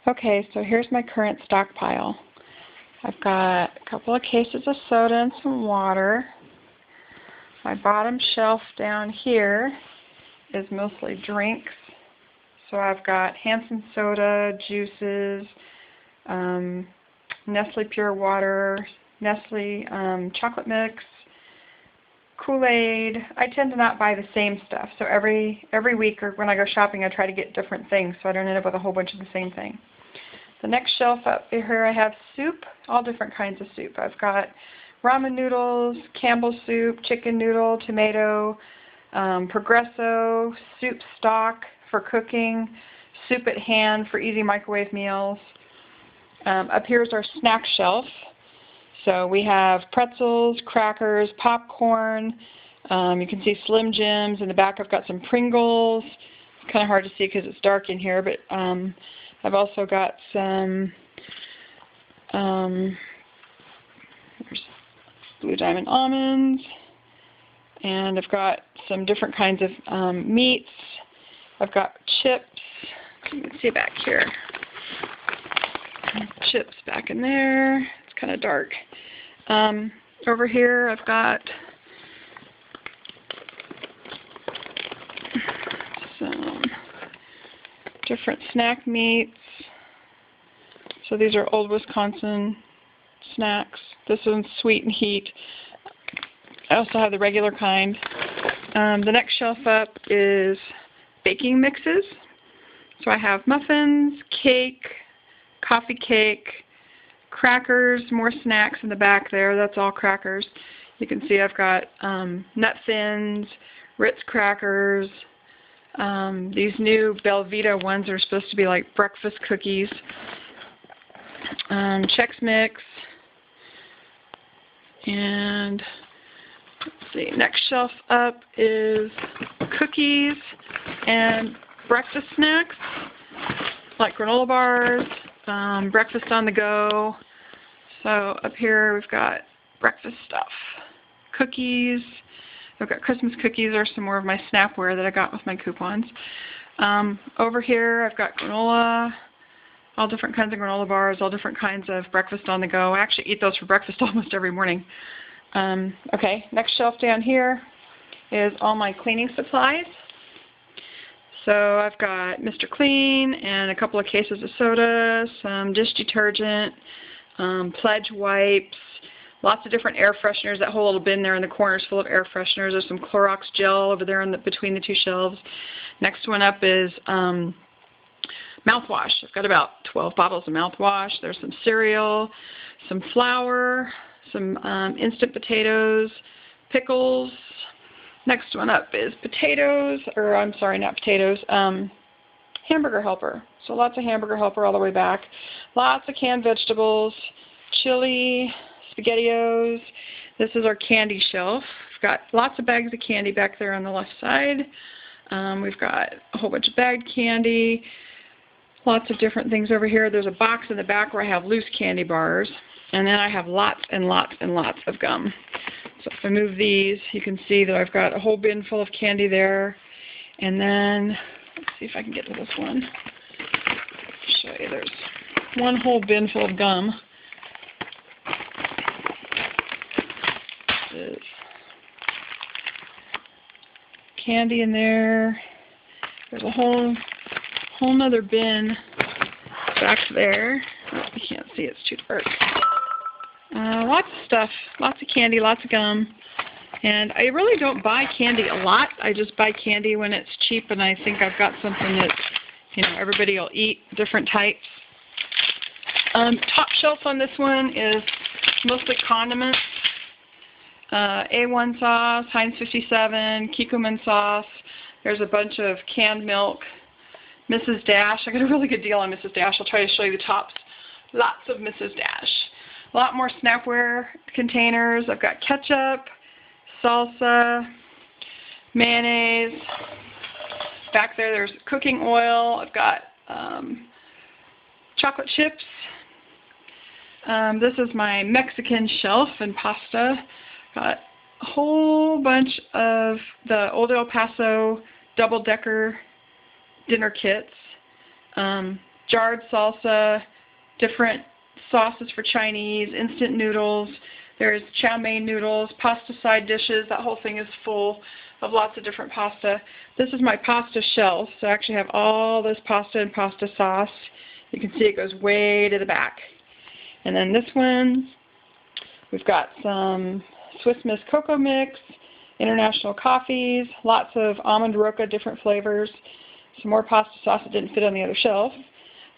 Okay, so here's my current stockpile. I've got a couple of cases of soda and some water. My bottom shelf down here is mostly drinks. So I've got Hanson soda, juices, Nestle Pure Water, Nestle chocolate mix, Kool-Aid. I tend to not buy the same stuff. So every week or when I go shopping, I try to get different things so I don't end up with a whole bunch of the same thing. The next shelf up here I have soup, all different kinds of soup. I've got ramen noodles, Campbell's soup, chicken noodle, tomato, Progresso, soup stock for cooking, soup at hand for easy microwave meals. Up here is our snack shelf. So we have pretzels, crackers, popcorn. You can see Slim Jims. In the back I've got some Pringles. It's kind of hard to see because it's dark in here, but I've also got some there's Blue Diamond almonds, and I've got some different kinds of meats. I've got chips. You can see back here. Chips back in there. It's kind of dark. Over here I've got some different snack meats. So these are old Wisconsin snacks. This one's Sweet and Heat. I also have the regular kind. The next shelf up is baking mixes. So I have muffins, cake, coffee cake, crackers, more snacks in the back there. That's all crackers. You can see I've got nut thins, Ritz crackers. These new Belvita ones are supposed to be like breakfast cookies. Chex Mix. And let's see, next shelf up is cookies and breakfast snacks like granola bars, breakfast on the go. So up here we've got breakfast stuff. Cookies. I've got Christmas cookies or some more of my Snapware that I got with my coupons. Over here I've got granola, all different kinds of granola bars, all different kinds of breakfast on the go. I actually eat those for breakfast almost every morning. Okay, next shelf down here is all my cleaning supplies. So I've got Mr. Clean and a couple of cases of soda, some dish detergent, Pledge wipes, lots of different air fresheners. That whole little bin there in the corner is full of air fresheners. There's some Clorox gel over there in between the two shelves. Next one up is mouthwash. I've got about 12 bottles of mouthwash. There's some cereal, some flour, some instant potatoes, pickles. Next one up is potatoes, or I'm sorry, not potatoes, hamburger helper. So lots of hamburger helper all the way back. Lots of canned vegetables, chili, SpaghettiOs. This is our candy shelf. We've got lots of bags of candy back there on the left side. We've got a whole bunch of bagged candy. Lots of different things over here. There's a box in the back where I have loose candy bars. And then I have lots and lots and lots of gum. So if I move these, you can see that I've got a whole bin full of candy there. And then, let's see if I can get to this one. Show you, there's one whole bin full of gum. There's candy in there. There's a whole nother bin back there. Oh, you can't see, it's too dark. Lots of stuff, lots of candy, lots of gum. And I really don't buy candy a lot. I just buy candy when it's cheap and I think I've got something that, you know, everybody will eat, different types. Top shelf on this one is mostly condiments. A1 sauce, Heinz 57, Kikkoman sauce. There's a bunch of canned milk. Mrs. Dash. I got a really good deal on Mrs. Dash. I'll try to show you the tops. Lots of Mrs. Dash. A lot more Snapware containers. I've got ketchup, salsa, mayonnaise. Back there, there's cooking oil. I've got chocolate chips. This is my Mexican shelf and pasta. Got a whole bunch of the Old El Paso double-decker dinner kits. jarred salsa, different sauces for Chinese, instant noodles. There's chow mein noodles, pasta side dishes. That whole thing is full of lots of different pasta. This is my pasta shelf, so I actually have all this pasta and pasta sauce. You can see it goes way to the back. And then this one, we've got some Swiss Miss Cocoa Mix, international coffees, lots of almond roca, different flavors, some more pasta sauce that didn't fit on the other shelf,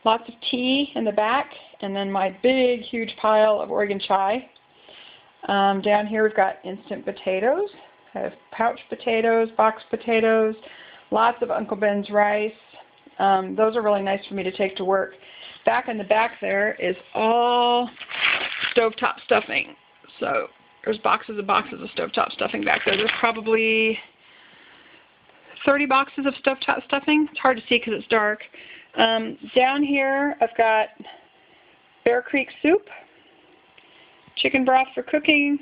lots of tea in the back, and then my big, huge pile of Oregon chai. Down here we've got instant potatoes. I have pouch potatoes, box potatoes, lots of Uncle Ben's rice. Those are really nice for me to take to work. Back in the back there is all stovetop stuffing. So there's boxes and boxes of stovetop stuffing back there. There's probably 30 boxes of stovetop stuffing. It's hard to see because it's dark. Down here I've got Bear Creek soup, chicken broth for cooking,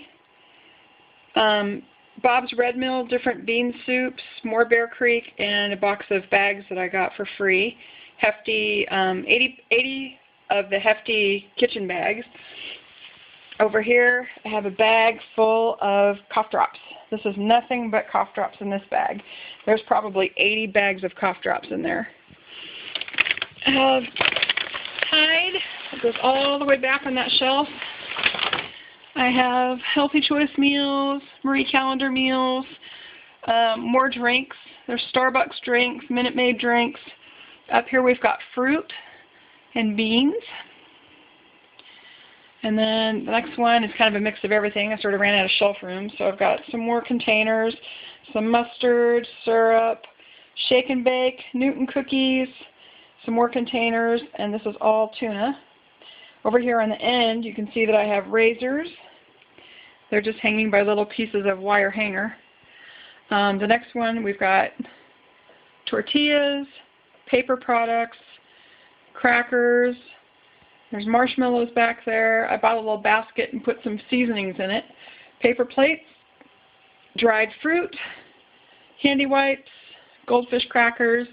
Bob's Red Mill, different bean soups, more Bear Creek, and a box of bags that I got for free. Hefty, 80 of the Hefty kitchen bags. Over here I have a bag full of cough drops. This is nothing but cough drops in this bag. There's probably 80 bags of cough drops in there. I have Tide. It goes all the way back on that shelf. I have Healthy Choice meals, Marie Calendar meals, more drinks. There's Starbucks drinks, Minute Maid drinks. Up here we've got fruit and beans. And then the next one is kind of a mix of everything. I sort of ran out of shelf room, so I've got some more containers, some mustard, syrup, shake and bake, Newton cookies, some more containers, and this is all tuna. Over here on the end, you can see that I have razors. They're just hanging by little pieces of wire hanger. The next one, we've got tortillas, paper products, crackers. There's marshmallows back there. I bought a little basket and put some seasonings in it. Paper plates, dried fruit, handy wipes, goldfish crackers.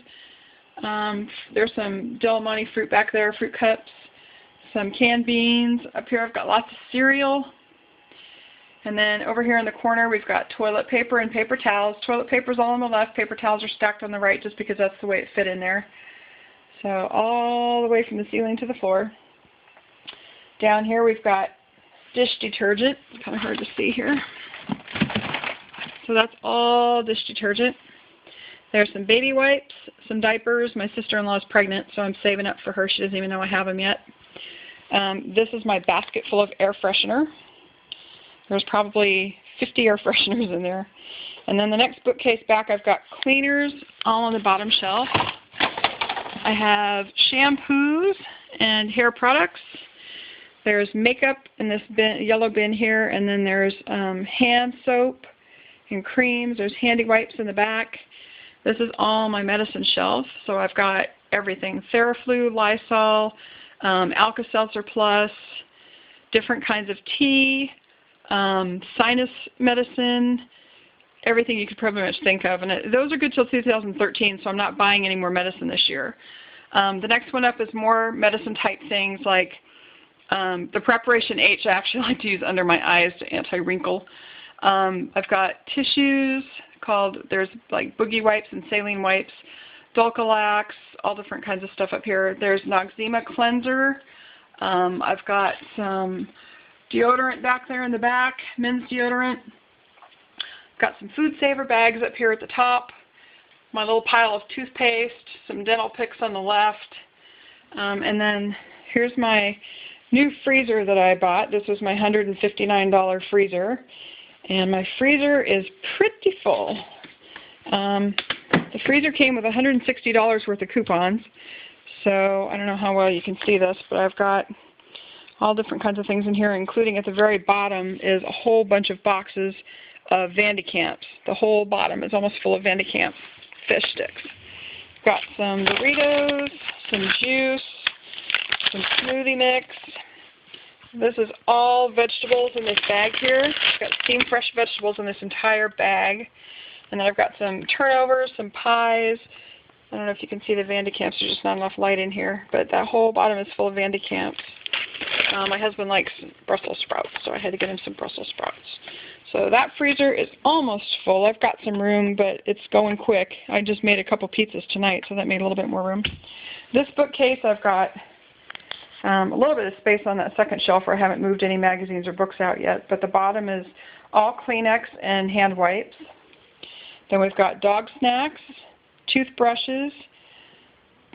There's some Del Monte fruit back there, fruit cups. Some canned beans. Up here I've got lots of cereal. And then over here in the corner we've got toilet paper and paper towels. Toilet paper's all on the left, paper towels are stacked on the right just because that's the way it fit in there. So all the way from the ceiling to the floor. Down here we've got dish detergent. It's kind of hard to see here. So that's all dish detergent. There's some baby wipes, some diapers. My sister-in-law is pregnant, so I'm saving up for her. She doesn't even know I have them yet. This is my basket full of air freshener. There's probably 50 air fresheners in there. And then the next bookcase back, I've got cleaners all on the bottom shelf. I have shampoos and hair products. There's makeup in this bin, yellow bin here, and then there's hand soap and creams. There's handy wipes in the back. This is all my medicine shelf, so I've got everything. Theraflu, Lysol, Alka-Seltzer Plus, different kinds of tea, sinus medicine, everything you could pretty much think of. And those are good till 2013, so I'm not buying any more medicine this year. The next one up is more medicine type things like the Preparation H I actually like to use under my eyes to anti-wrinkle. I've got tissues called, there's like boogie wipes and saline wipes, Dulcolax, all different kinds of stuff up here. There's Noxzema cleanser. I've got some deodorant back there in the back, men's deodorant. Got some food saver bags up here at the top. My little pile of toothpaste, some dental picks on the left. And then here's my new freezer that I bought. This was my $159 freezer. And my freezer is pretty full. The freezer came with $160 worth of coupons. So I don't know how well you can see this, but I've got all different kinds of things in here, including at the very bottom is a whole bunch of boxes of Vandicamps. The whole bottom is almost full of Vandicamp fish sticks. Got some Doritos, some juice, some smoothie mix. This is all vegetables in this bag here. I've got steamed fresh vegetables in this entire bag. And then I've got some turnovers, some pies, I don't know if you can see the Vandicamps. There's just not enough light in here. But that whole bottom is full of Vandicamps. My husband likes Brussels sprouts, so I had to get him some Brussels sprouts. So that freezer is almost full. I've got some room, but it's going quick. I just made a couple pizzas tonight, so that made a little bit more room. This bookcase, I've got a little bit of space on that second shelf where I haven't moved any magazines or books out yet. But the bottom is all Kleenex and hand wipes. Then we've got dog snacks, toothbrushes,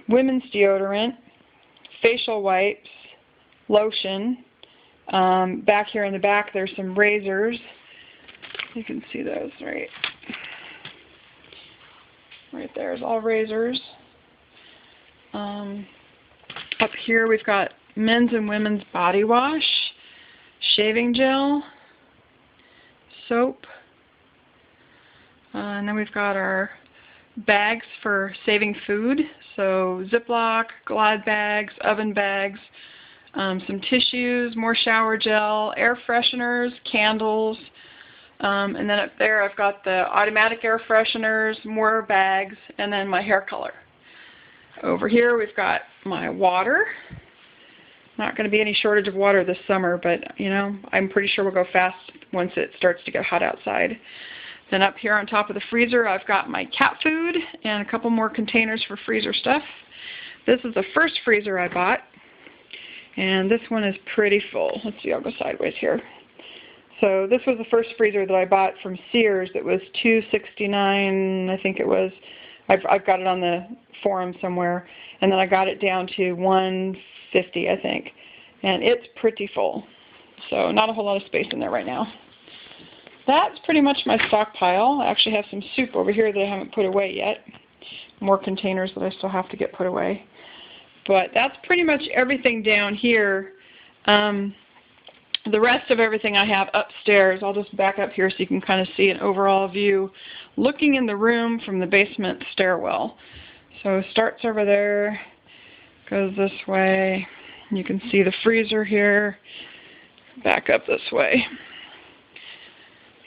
women's deodorant, facial wipes, lotion. Back here in the back there's some razors. You can see those right there is all razors. Up here we've got men's and women's body wash, shaving gel, soap, and then we've got our bags for saving food, so Ziploc, Glad bags, oven bags, some tissues, more shower gel, air fresheners, candles, and then up there I've got the automatic air fresheners, more bags, and then my hair color. Over here we've got my water. Not going to be any shortage of water this summer, but you know, I'm pretty sure we'll go fast once it starts to get hot outside. Then up here on top of the freezer I've got my cat food and a couple more containers for freezer stuff. This is the first freezer I bought, and this one is pretty full. Let's see, I'll go sideways here. So this was the first freezer that I bought from Sears. It was $269, I think it was. I've got it on the forum somewhere, and then I got it down to $150, I think, and it's pretty full. So not a whole lot of space in there right now. That's pretty much my stockpile. I actually have some soup over here that I haven't put away yet. More containers that I still have to get put away. But that's pretty much everything down here. The rest of everything I have upstairs. I'll just back up here so you can kind of see an overall view looking in the room from the basement stairwell. So it starts over there, goes this way. You can see the freezer here. Back up this way.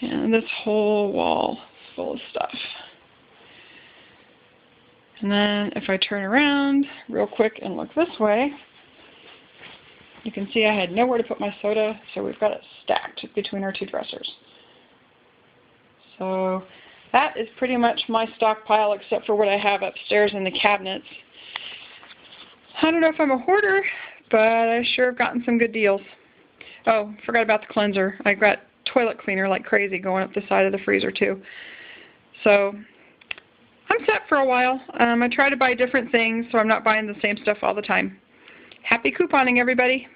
And this whole wall is full of stuff. And then if I turn around real quick and look this way, you can see I had nowhere to put my soda, so we've got it stacked between our two dressers. So that is pretty much my stockpile except for what I have upstairs in the cabinets. I don't know if I'm a hoarder, but I sure have gotten some good deals. Oh, forgot about the cleanser. I got toilet cleaner like crazy going up the side of the freezer too. So I'm set for a while. I try to buy different things so I'm not buying the same stuff all the time. Happy couponing, everybody.